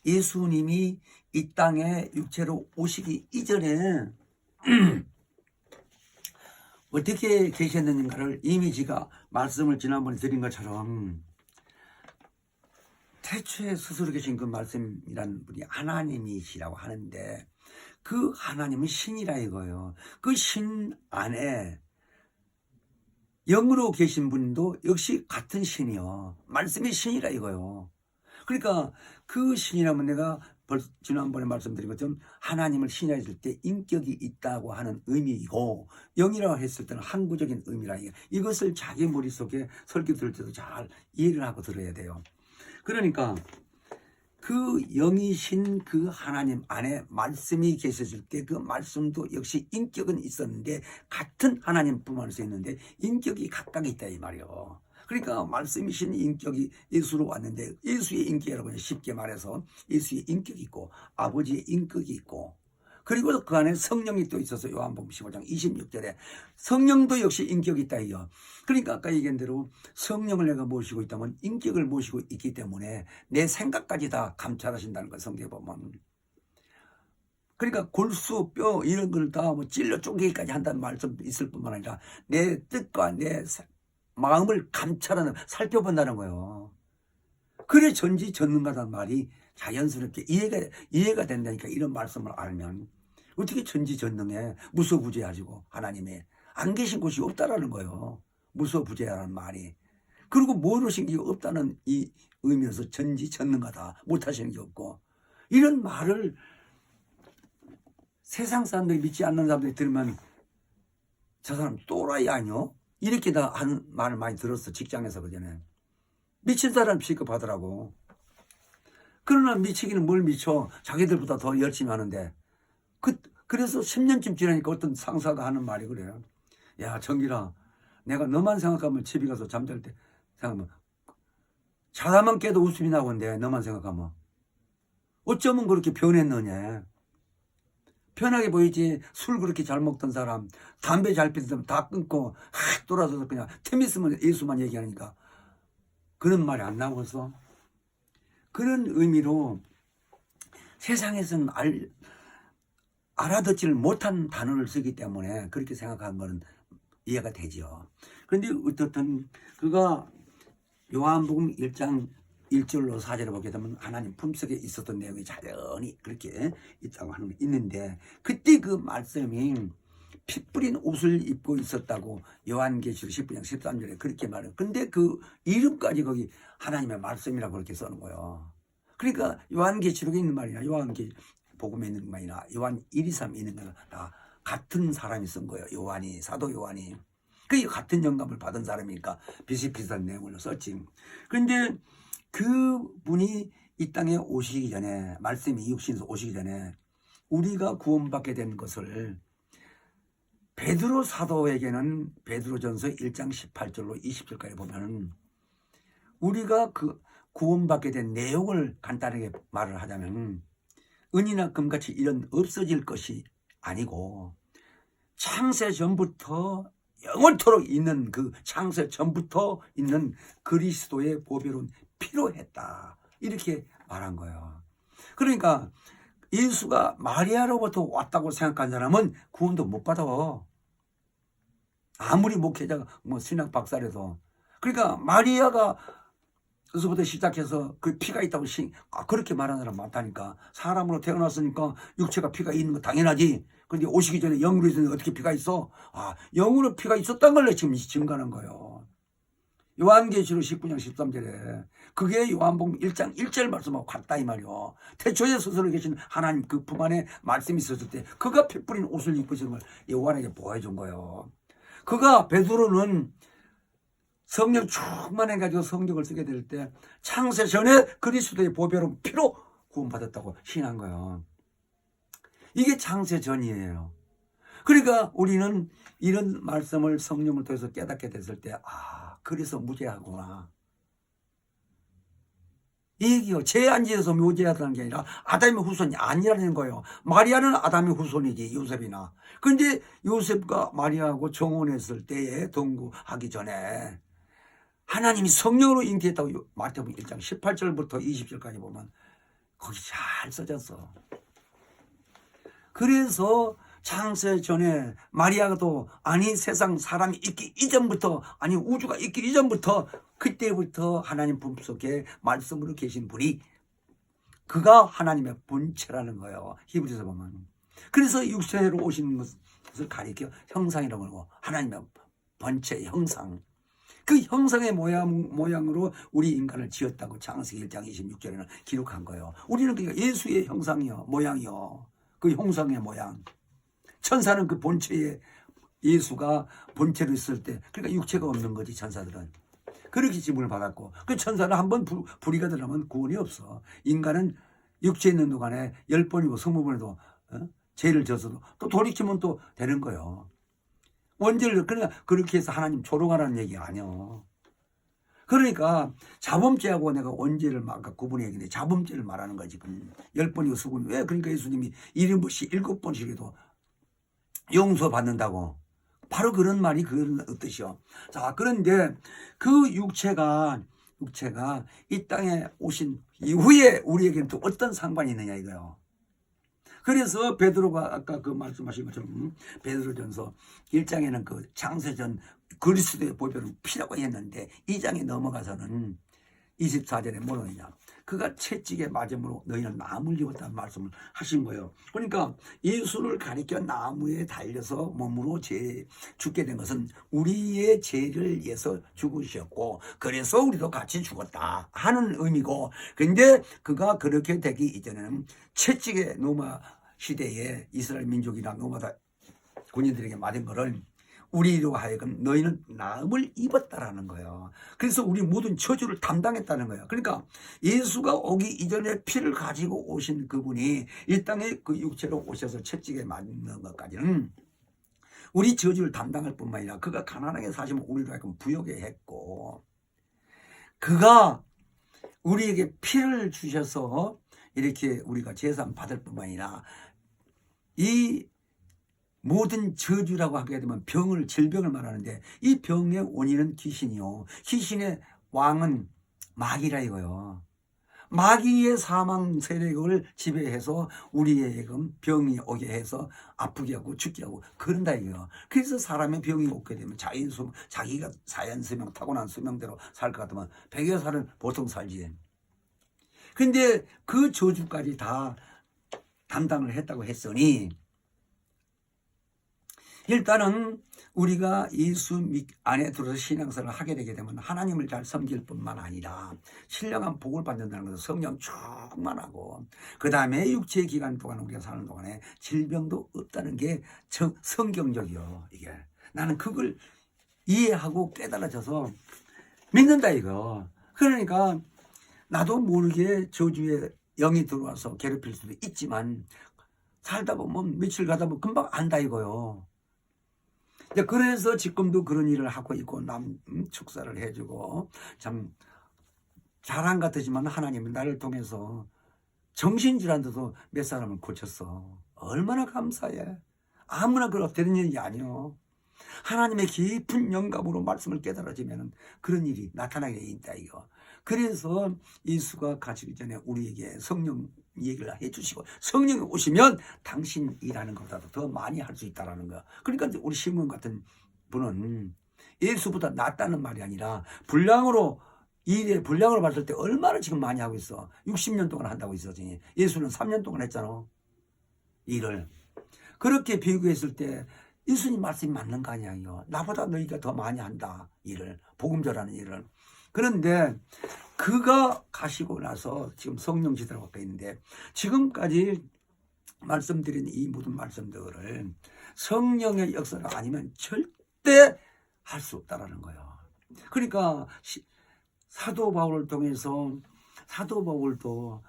예수님이 이 땅에 육체로 오시기 이전에 어떻게 계셨는가를 이미 제가 말씀을 지난번에 드린 것처럼 태초에 스스로 계신 그 말씀이라는 분이 하나님이시라고 하는데 그 하나님은 신이라 이거예요. 그 신 안에 영으로 계신 분도 역시 같은 신이요. 말씀이 신이라 이거요. 그러니까 그 신이라면 내가 지난번에 말씀드린 것처럼 하나님을 신이라 했을 때 인격이 있다고 하는 의미이고 영이라고 했을 때는 항구적인 의미라 이것을 자기 머릿속에 설교 들을 때도 잘 이해를 하고 들어야 돼요. 그러니까 그 영이신 그 하나님 안에 말씀이 계셨을 때 그 말씀도 역시 인격은 있었는데 같은 하나님뿐만 할 수 있는데 인격이 각각 있다 이 말이요. 그러니까 말씀이신 인격이 예수로 왔는데 예수의 인격이라고 쉽게 말해서 예수의 인격이 있고 아버지의 인격이 있고 그리고 그 안에 성령이 또 있어서 요한복음 15장 26절에 성령도 역시 인격이 있다 이요. 그러니까 아까 얘기한 대로 성령을 내가 모시고 있다면 인격을 모시고 있기 때문에 내 생각까지 다 감찰하신다는 걸 성경에 보면. 그러니까 골수, 뼈 이런 걸 다 뭐 찔러 쪼개기까지 한다는 말씀 있을 뿐만 아니라 내 뜻과 내 마음을 감찰하는 살펴본다는 거예요. 그래 전지전능하다는 말이 자연스럽게 이해가 된다니까. 이런 말씀을 알면 어떻게 전지전능해 무소부재하시고 하나님이 안 계신 곳이 없다라는 거예요. 무소부재라는 말이. 그리고 모르신 게 없다는 이 의미에서 전지전능하다 못하시는 게 없고 이런 말을 세상 사람들이 믿지 않는 사람들이 들으면 저 사람 또라이 아니요? 이렇게 다 하는 말을 많이 들었어. 직장에서 그전에. 미친 사람 취급하더라고. 그러나 미치기는 뭘 미쳐. 자기들보다 더 열심히 하는데. 그래서 10년쯤 지나니까 어떤 상사가 하는 말이 그래요. 야 정길아, 내가 너만 생각하면 집에 가서 잠잘 때 생각하면 자다만 깨도 웃음이 나오는데 너만 생각하면 어쩌면 그렇게 변했느냐. 편하게 보이지. 술 그렇게 잘 먹던 사람, 담배 잘 피던 사람 다 끊고 돌아서서 그냥 틈 있으면 예수만 얘기하니까 그런 말이 안 나오겠어. 그런 의미로 세상에서는 알아듣지를 못한 단어를 쓰기 때문에 그렇게 생각하는 것은 이해가 되죠. 그런데 어떻든 그가 요한복음 1장 1절로 4절을 보게 되면 하나님 품속에 있었던 내용이 자연히 그렇게 있다고 하는 게 있는데 그때 그 말씀이 피 뿌린 옷을 입고 있었다고 요한계시록 10장 13절에 그렇게 말해요. 근데 그 이름까지 거기 하나님의 말씀이라고 그렇게 써는 거예요. 그러니까 요한계시록에 있는 말이나 요한복음에 있는 말이나 요한 1, 2, 3에 있는 거나 다 같은 사람이 쓴 거예요. 요한이, 사도 요한이. 그게 같은 영감을 받은 사람이니까 비슷비슷한 내용을 썼지. 그런데 그분이 이 땅에 오시기 전에 말씀이 육신에서 오시기 전에 우리가 구원받게 된 것을 베드로 사도에게는 베드로전서 1장 18절로 20절까지 보면 우리가 그 구원받게 된 내용을 간단하게 말을 하자면 은이나 금같이 이런 없어질 것이 아니고 창세 전부터 영원토록 있는 그 창세 전부터 있는 그리스도의 보배로운 피로 했다. 이렇게 말한 거예요. 그러니까 예수가 마리아로부터 왔다고 생각한 사람은 구원도 못 받아. 아무리 목회자가 뭐 신학 박사라도. 그러니까 마리아가 그래서부터 시작해서 그 피가 있다고 그렇게 말하는 사람 많다니까. 사람으로 태어났으니까 육체가 피가 있는 거 당연하지. 근데 오시기 전에 영으로 있으니 어떻게 피가 있어? 영으로 피가 있었단 걸 지금 증거하는 거예요. 요한계시록 19장 13절에 그게 요한복음 1장 1절 말씀하고 같다 이 말이요. 태초에 스스로 계신 하나님 그 품 안에 말씀이 있었을 때 그가 피 뿌린 옷을 입고 있는 걸 요한에게 보여준 거예요. 그가 베드로는 성령 충만해가지고 성경을 쓰게 될 때 창세 전에 그리스도의 보배로운 피로 구원받았다고 시인한 거예요. 이게 창세 전이에요. 그러니까 우리는 이런 말씀을 성령을 통해서 깨닫게 됐을 때 그래서 무죄하구나. 이 얘기요. 죄 안 지어서 무죄하다는 게 아니라 아담의 후손이 아니라는 거예요. 마리아는 아담의 후손이지, 요셉이나. 그런데 요셉과 마리아하고 정혼했을 때에 동거하기 전에 하나님이 성령으로 잉태했다고 마태복음 1장 18절부터 20절까지 보면 거기 잘 써졌어. 그래서 창세 전에 마리아도 아니 세상 사람이 있기 이전부터, 아니 우주가 있기 이전부터, 그때부터 하나님 품속에 말씀으로 계신 분이 그가 하나님의 본체라는 거예요. 히브리서 보면. 그래서 육체로 오신 것을 가리켜 형상이라고 하고, 하나님의 본체 형상, 그 형상의 모양으로 우리 인간을 지었다고 창세기 1장 26절에는 기록한 거예요. 우리는 그러니까 예수의 형상이요, 모양이요, 그 형상의 모양. 천사는 그 본체에, 예수가 본체로 있을 때, 그러니까 육체가 없는 거지. 천사들은 그렇게 지분을 받았고, 그 천사는 한번 불의가 들어가면 구원이 없어. 인간은 육체에 있는 동안에 10번이고 20번에도 죄를 져서도 또 돌이키면 또 되는 거예요. 원죄를, 그러니까 그렇게 해서 하나님 조롱하라는 얘기가 아니요. 그러니까 자범죄하고 내가 원죄를 아까 구분해야겠는데, 자범죄를 말하는 거지. 10번이고 20번. 왜? 그러니까 예수님이 1인분씩 7번씩 해도 용서받는다고. 바로 그런 말이 그런 뜻이요. 자, 그런데 그 육체가 이 땅에 오신 이후에 우리에게는 또 어떤 상관이 있느냐 이거요. 그래서 베드로가 아까 그 말씀하신 것처럼 베드로전서 1장에는 그 창세전 그리스도의 보혈은 피라고 했는데 2장에 넘어가서는 24절에 뭐라 하냐, 그가 채찍에 맞음으로 너희는 나무를 입었다는 말씀을 하신 거예요. 그러니까 예수를 가리켜 나무에 달려서 몸으로 죽게 된 것은 우리의 죄를 위해서 죽으셨고, 그래서 우리도 같이 죽었다 하는 의미고, 근데 그가 그렇게 되기 이전에는 채찍에 노마 시대에 이스라엘 민족이나 노마다 군인들에게 맞은 거를 우리로 하여금 너희는 나음을 입었다라는 거예요. 그래서 우리 모든 저주를 담당했다는 거예요. 그러니까 예수가 오기 이전에 피를 가지고 오신 그분이 이 땅에 그 육체로 오셔서 채찍에 맞는 것까지는 우리 저주를 담당할 뿐만 아니라 그가 가난하게 사시면 우리로 하여금 부요게 했고, 그가 우리에게 피를 주셔서 이렇게 우리가 제사 받을 뿐만 아니라 이 모든 저주라고 하게 되면 질병을 말하는데, 이 병의 원인은 귀신이요, 귀신의 왕은 마귀라 이거요. 마귀의 사망 세력을 지배해서 우리에게 병이 오게 해서 아프게 하고 죽게 하고 그런다 이거요. 그래서 사람의 병이 오게 되면 자기가 자연 수명, 타고난 수명대로 살 것 같으면 100여 살은 보통 살지. 근데 그 저주까지 다 담당을 했다고 했으니, 일단은 우리가 예수 안에 들어서 신앙생활을 하게 되게 되면 하나님을 잘 섬길 뿐만 아니라 신령한 복을 받는다는 것은 성령 충만하고, 그 다음에 육체의 기간 동안 우리가 사는 동안에 질병도 없다는 게 성경적이요. 이게 나는 그걸 이해하고 깨달아져서 믿는다 이거. 그러니까 나도 모르게 저주에 영이 들어와서 괴롭힐 수도 있지만 살다 보면 며칠 가다 보면 금방 안다 이거요. 그래서 지금도 그런 일을 하고 있고, 축사를 해주고, 참 잘한 것 같지만 하나님은 나를 통해서 정신질환도 몇 사람을 고쳤어. 얼마나 감사해. 아무나 되는 일이 아니요. 하나님의 깊은 영감으로 말씀을 깨달아지면 그런 일이 나타나게 있다 이거. 그래서 예수가 가시기 전에 우리에게 성령 얘기를 해주시고, 성령이 오시면 당신 일하는 것보다도 더 많이 할 수 있다는 거. 그러니까 우리 시몬 같은 분은 예수보다 낫다는 말이 아니라 분량으로 봤을 때 얼마나 지금 많이 하고 있어. 60년 동안 한다고 있었지. 예수는 3년 동안 했잖아 일을. 그렇게 비교했을 때 예수님 말씀이 맞는 거 아니야 이거. 나보다 너희가 더 많이 한다 일을, 복음 전하는 일을. 그런데 그가 가시고 나서 지금 성령 지대로 가까이 있는데, 지금까지 말씀드린 이 모든 말씀들을 성령의 역사가 아니면 절대 할 수 없다라는 거예요. 그러니까 사도 바울을 통해서, 사도 바울도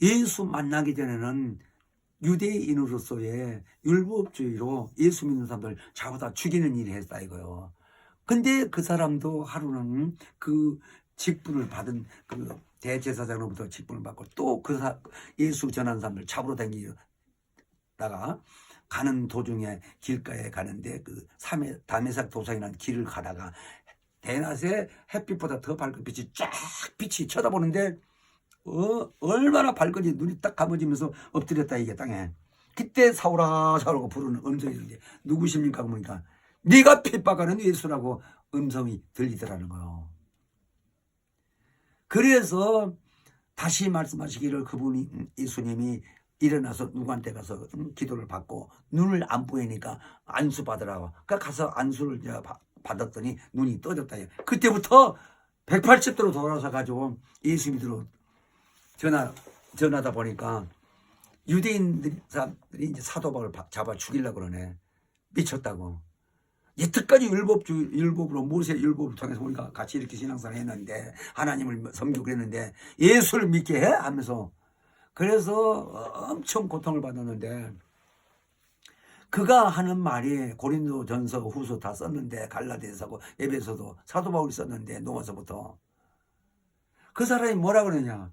예수 만나기 전에는 유대인으로서의 율법주의로 예수 믿는 사람들 자보다 죽이는 일을 했다 이거요. 근데 그 사람도 하루는 그 직분을 받은 그 대제사장으로부터 직분을 받고, 또 그 예수 전하는 사람들 잡으러 다니다가 가는 도중에 길가에 가는데 그 다메삭 도상이라는 길을 가다가 대낮에 햇빛보다 더 밝은 빛이 쫙 빛이 쳐다보는데 얼마나 밝은지 눈이 딱 감아지면서 엎드렸다 이게 땅에. 그때 사오라 사오라고 부르는 음성이 들리는데 누구십니까? 그러니까 네가 핍박하는 예수라고 음성이 들리더라는 거예요. 그래서 다시 말씀하시기를 그분이 예수님이 일어나서 누구한테 가서 기도를 받고 눈을 안 보이니까 안수 받으라고. 그러니까 가서 안수를 받았더니 눈이 떠졌다. 그때부터 180도로 돌아서 가지고 예수 믿으러 전하다 보니까 유대인들이 이제 사도 바울을 잡아 죽이려고 그러네. 미쳤다고. 여태까지 율법으로 모세 율법을 통해서 우리가 같이 이렇게 신앙생활 했는데 하나님을 섬기고 그랬는데 예수를 믿게 해? 하면서 그래서 엄청 고통을 받았는데 그가 하는 말이 고린도전서 후서 다 썼는데 갈라디아서고 에베소도 사도 바울이 썼는데 로마서부터 그 사람이 뭐라 그러냐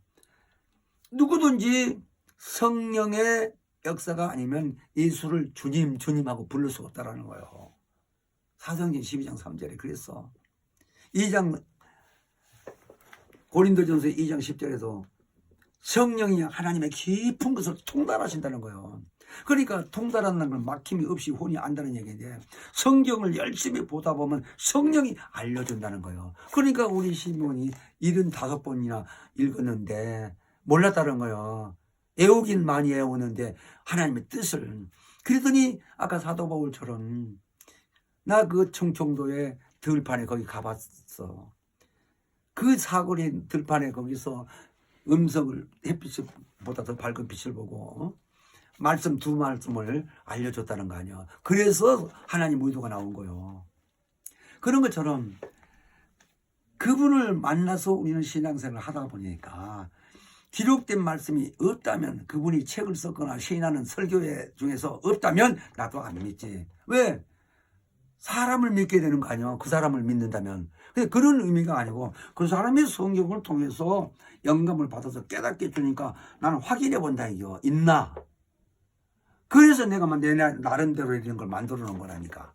누구든지 성령의 역사가 아니면 예수를 주님하고 부를 수가 없다라는 거예요. 사도행전 12장 3절에 그랬어. 2장 고린도전서 2장 10절에도 성령이 하나님의 깊은 것을 통달하신다는 거예요. 그러니까 통달하는 건 막힘이 없이 혼이 안다는 얘기인데 성경을 열심히 보다 보면 성령이 알려준다는 거예요. 그러니까 우리 시몬이 75번이나 읽었는데 몰랐다는 거예요. 애우긴 많이 애우는데 하나님의 뜻을. 그러더니 아까 사도 바울처럼 나 그 청청도에 들판에 거기 가봤어. 그 사거리 들판에 거기서 음성을 햇빛보다 더 밝은 빛을 보고 말씀 두 말씀을 알려줬다는 거 아니야. 그래서 하나님 의도가 나온 거예요. 그런 것처럼 그분을 만나서 우리는 신앙생활을 하다 보니까 기록된 말씀이 없다면 그분이 책을 썼거나 시인하는 설교회 중에서 없다면 나도 안 믿지. 왜? 사람을 믿게 되는 거 아니야. 그 사람을 믿는다면. 근데 그런 의미가 아니고 그 사람이 성경을 통해서 영감을 받아서 깨닫게 해주니까 나는 확인해 본다 이거 있나. 그래서 내가 내 나름대로 이런 걸 만들어 놓은 거라니까.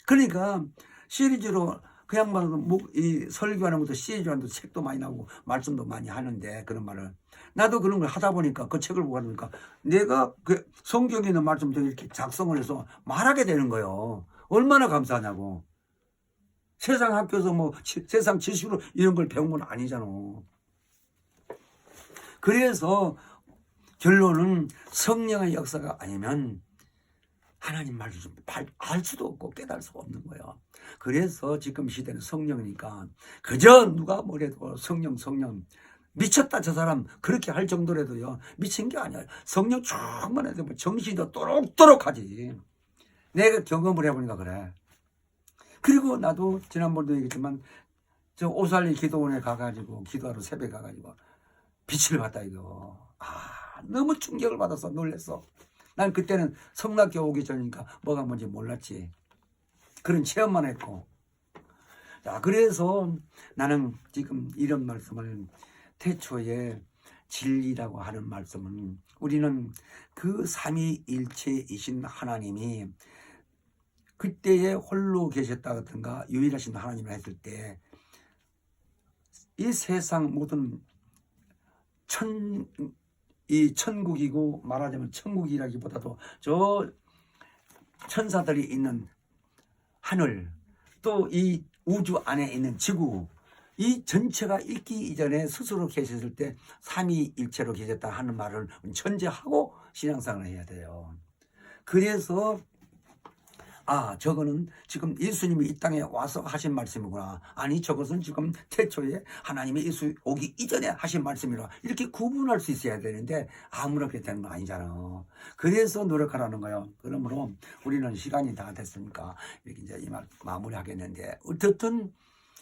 그러니까 시리즈로 그냥 말로 이 설교하는 것도 시리즈하는 책도 많이 나오고 말씀도 많이 하는데 그런 말을 나도 그런 걸 하다 보니까 그 책을 보다 보니까 내가 그 성경에 있는 말씀도 이렇게 작성을 해서 말하게 되는 거예요. 얼마나 감사하냐고. 세상 학교에서 뭐 세상 지식으로 이런 걸 배운 건 아니잖아. 그래서 결론은 성령의 역사가 아니면 하나님 말을 좀 알 수도 없고 깨달을 수가 없는 거예요. 그래서 지금 시대는 성령이니까 그저 누가 뭐래도 성령 미쳤다 저 사람 그렇게 할 정도라도요 미친 게 아니야. 성령 충만해도 뭐 정신도 또록또록 하지. 내가 경험을 해보니까 그래. 그리고 나도 지난번도 얘기했지만 저 오살리 기도원에 가가지고 기도하러 새벽에 가가지고 빛을 봤다 이거. 너무 충격을 받아서 놀랬어. 난 그때는 성락교 오기 전이니까 뭐가 뭔지 몰랐지. 그런 체험만 했고. 자, 그래서 나는 지금 이런 말씀을 태초에 진리라고 하는 말씀은 우리는 그 삼위일체이신 하나님이 그때에 홀로 계셨다든가 유일하신 하나님을 했을 때 이 세상 모든 이 천국이고 말하자면 천국이라기보다도 저 천사들이 있는 하늘 또 이 우주 안에 있는 지구 이 전체가 있기 이전에 스스로 계셨을 때 삼위일체로 계셨다 하는 말을 전제하고 신앙생활을 해야 돼요. 그래서 저거는 지금 예수님이 이 땅에 와서 하신 말씀이구나. 아니 저것은 지금 태초에 하나님이 예수 오기 이전에 하신 말씀이라 이렇게 구분할 수 있어야 되는데 아무렇게 되는 거 아니잖아. 그래서 노력하라는 거예요. 그러므로 우리는 시간이 다 됐으니까 이렇게 이제 이 말 마무리하겠는데 어떻든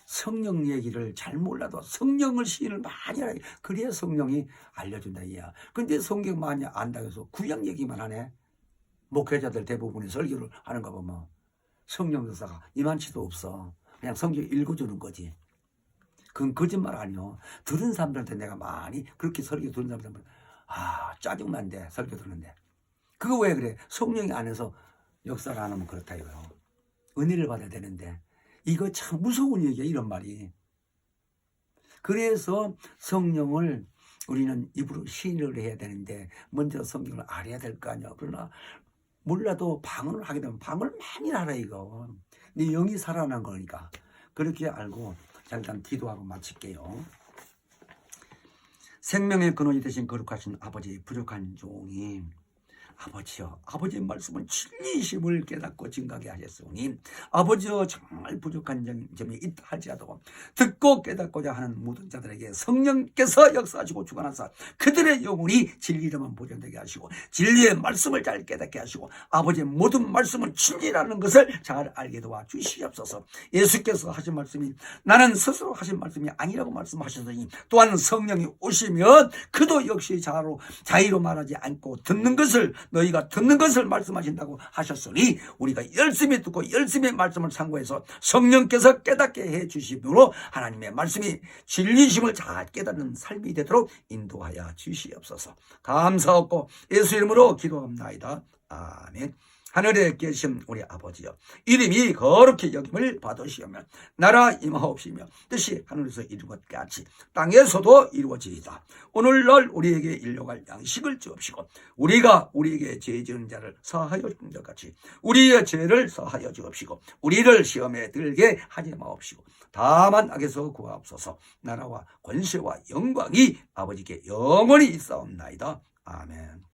성령 얘기를 잘 몰라도 성령을 시인을 많이 하라. 그래야 성령이 알려준다 이야. 근데 성경 많이 안다고 해서 구약 얘기만 하네. 목회자들 대부분이 설교를 하는 거 보면 성령 역사가 이만치도 없어. 그냥 성경 읽어주는 거지. 그건 거짓말 아니요. 들은 사람들한테 내가 많이 그렇게 설교 들은 사람들 짜증난데 설교 듣는데 그거 왜 그래? 성령이 안에서 역사를 안 하면 그렇다 이거요. 은혜를 받아야 되는데 이거 참 무서운 얘기야 이런 말이. 그래서 성령을 우리는 입으로 시인을 해야 되는데 먼저 성경을 알아야 될 거 아니야. 그러나 몰라도 방언을 하게 되면 방언을 많이 알아 이거. 네 영이 살아난 거니까. 그렇게 알고 자 일단 기도하고 마칠게요. 생명의 근원이 되신 거룩하신 아버지 부족한 종이 아버지여 아버지의 말씀은 진리심을 깨닫고 증거하게 하셨으니 아버지여 정말 부족한 점이 있다 할지라도 듣고 깨닫고자 하는 모든 자들에게 성령께서 역사하시고 주관하사 그들의 영혼이 진리로만 보존되게 하시고 진리의 말씀을 잘 깨닫게 하시고 아버지의 모든 말씀은 진리라는 것을 잘 알게 도와 주시옵소서. 예수께서 하신 말씀이 나는 스스로 하신 말씀이 아니라고 말씀하셨으니 또한 성령이 오시면 그도 역시 자의로 말하지 않고 듣는 것을 너희가 듣는 것을 말씀하신다고 하셨으니 우리가 열심히 듣고 열심히 말씀을 상고해서 성령께서 깨닫게 해 주심으로 하나님의 말씀이 진리심을 잘 깨닫는 삶이 되도록 인도하여 주시옵소서. 감사하고 예수 이름으로 기도합나이다. 아멘. 하늘에 계신 우리 아버지여 이름이 거룩히 여김을 받으시오며 나라 임하옵시며 뜻이 하늘에서 이룬 것 같이 땅에서도 이루어지이다. 오늘날 우리에게 일용할 양식을 주옵시고 우리가 우리에게 죄 지은 자를 사하여 준 것 같이 우리의 죄를 사하여 주옵시고 우리를 시험에 들게 하지 마옵시고 다만 악에서 구하옵소서. 나라와 권세와 영광이 아버지께 영원히 있사옵나이다. 아멘.